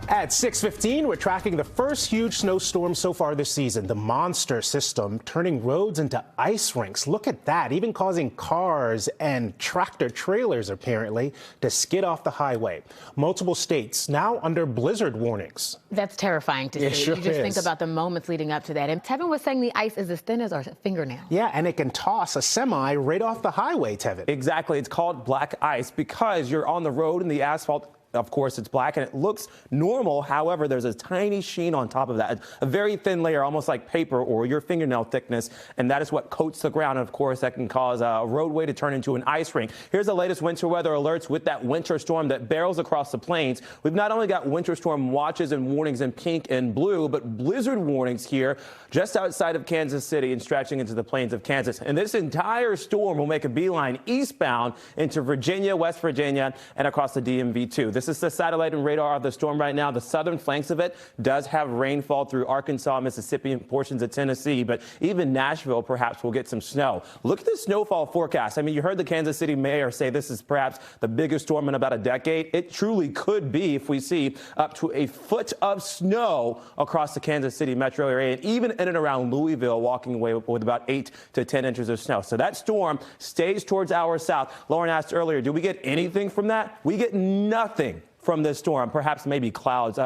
At 6:15, we're tracking the first huge snowstorm so far this season, the monster system turning roads into ice rinks. Look at that, even causing cars and tractor trailers, apparently, to skid off the highway. Multiple states now under blizzard warnings. That's terrifying to see. Sure you just think is. about the moments leading up to that. And Tevin was saying the ice is as thin as our fingernail. Yeah, and it can toss a semi right off the highway, Tevin. Exactly. It's called black ice because you're on the road and the asphalt. Of course, it's black and it looks normal. However, there's a tiny sheen on top of that, a very thin layer, almost like paper or your fingernail thickness. And that is what coats the ground. And of course, that can cause a roadway to turn into an ice rink. Here's the latest winter weather alerts with that winter storm that barrels across the plains. We've not only got winter storm watches and warnings in pink and blue, but blizzard warnings here just outside of Kansas City and stretching into the plains of Kansas. And this entire storm will make a beeline eastbound into Virginia, West Virginia, and across the DMV too. This is the satellite and radar of the storm right now. The southern flanks of it does have rainfall through Arkansas, Mississippi, and portions of Tennessee, but even Nashville perhaps will get some snow. Look at the snowfall forecast. I mean, you heard the Kansas City mayor say this is perhaps the biggest storm in about a decade. It truly could be if we see up to a foot of snow across the Kansas City metro area, and even in and around Louisville, walking away with about 8 to 10 inches of snow. So that storm stays towards our south. Lauren asked earlier, do we get anything from that? We get nothing from this storm, perhaps maybe clouds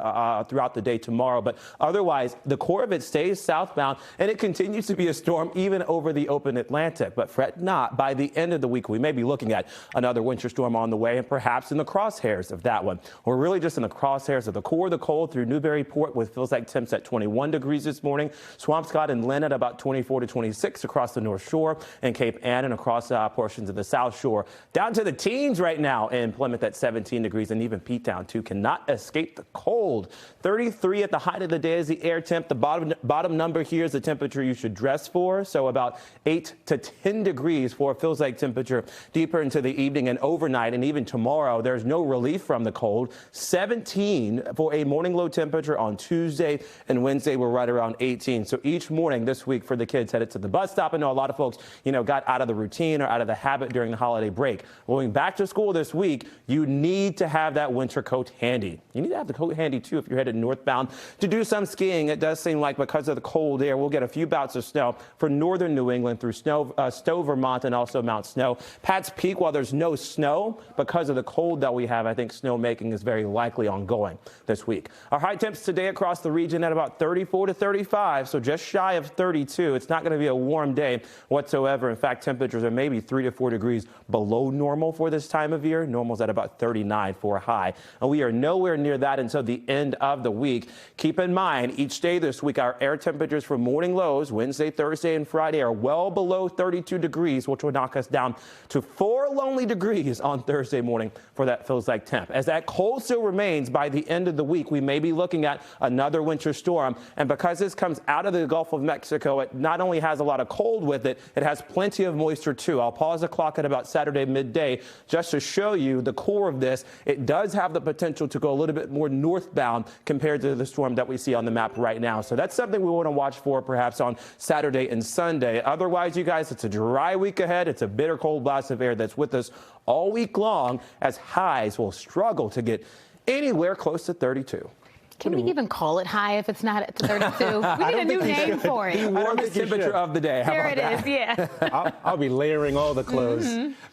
throughout the day tomorrow. But otherwise, the core of it stays southbound, and it continues to be a storm even over the open Atlantic. But fret not, by the end of the week, we may be looking at another winter storm on the way, and perhaps in the crosshairs of that one. We're really just in the crosshairs of the core of the cold through Newburyport, with feels like temps at 21 degrees this morning. Swampscott and Lynn at about 24 to 26 across the North Shore, and Cape Ann and across portions of the South Shore. Down to the teens right now in Plymouth at 17 degrees, and even Pete down too cannot escape the cold. 33 at the height of the day is the air temp. The bottom number here is the temperature you should dress for. So about 8 to 10 degrees for it feels like temperature deeper into the evening and overnight. And even tomorrow, there's no relief from the cold. 17 for a morning low temperature on Tuesday, and Wednesday we're right around 18. So each morning this week for the kids headed to the bus stop. I know a lot of folks, got out of the routine or out of the habit during the holiday break. Going back to school this week, you need to have that winter coat handy. You need to have the coat handy too if you're headed northbound to do some skiing. It does seem like because of the cold air, we'll get a few bouts of snow for northern New England through Stowe, Vermont, and also Mount Snow. Pat's Peak, while there's no snow, because of the cold that we have, I think snow making is very likely ongoing this week. Our high temps today across the region at about 34 to 35, so just shy of 32. It's not going to be a warm day whatsoever. In fact, temperatures are maybe 3 to 4 degrees below normal for this time of year. Normal's at about 39 for a high. And we are nowhere near that until the end of the week. Keep in mind, each day this week, our air temperatures for morning lows, Wednesday, Thursday, and Friday, are well below 32 degrees, which will knock us down to 4 lonely degrees on Thursday morning for that feels like temp. As that cold still remains, by the end of the week, we may be looking at another winter storm. And because this comes out of the Gulf of Mexico, it not only has a lot of cold with it, it has plenty of moisture too. I'll pause the clock at about Saturday midday just to show you the core of this. It does have the potential to go a little bit more northbound compared to the storm that we see on the map right now. So that's something we want to watch for perhaps on Saturday and Sunday. Otherwise, you guys, it's a dry week ahead. It's a bitter cold blast of air that's with us all week long, as highs will struggle to get anywhere close to 32. Can we even call it high if it's not at 32? We need a new name for it. The warmest temperature of the day. How There about it is, that? yeah. I'll be layering all the clothes.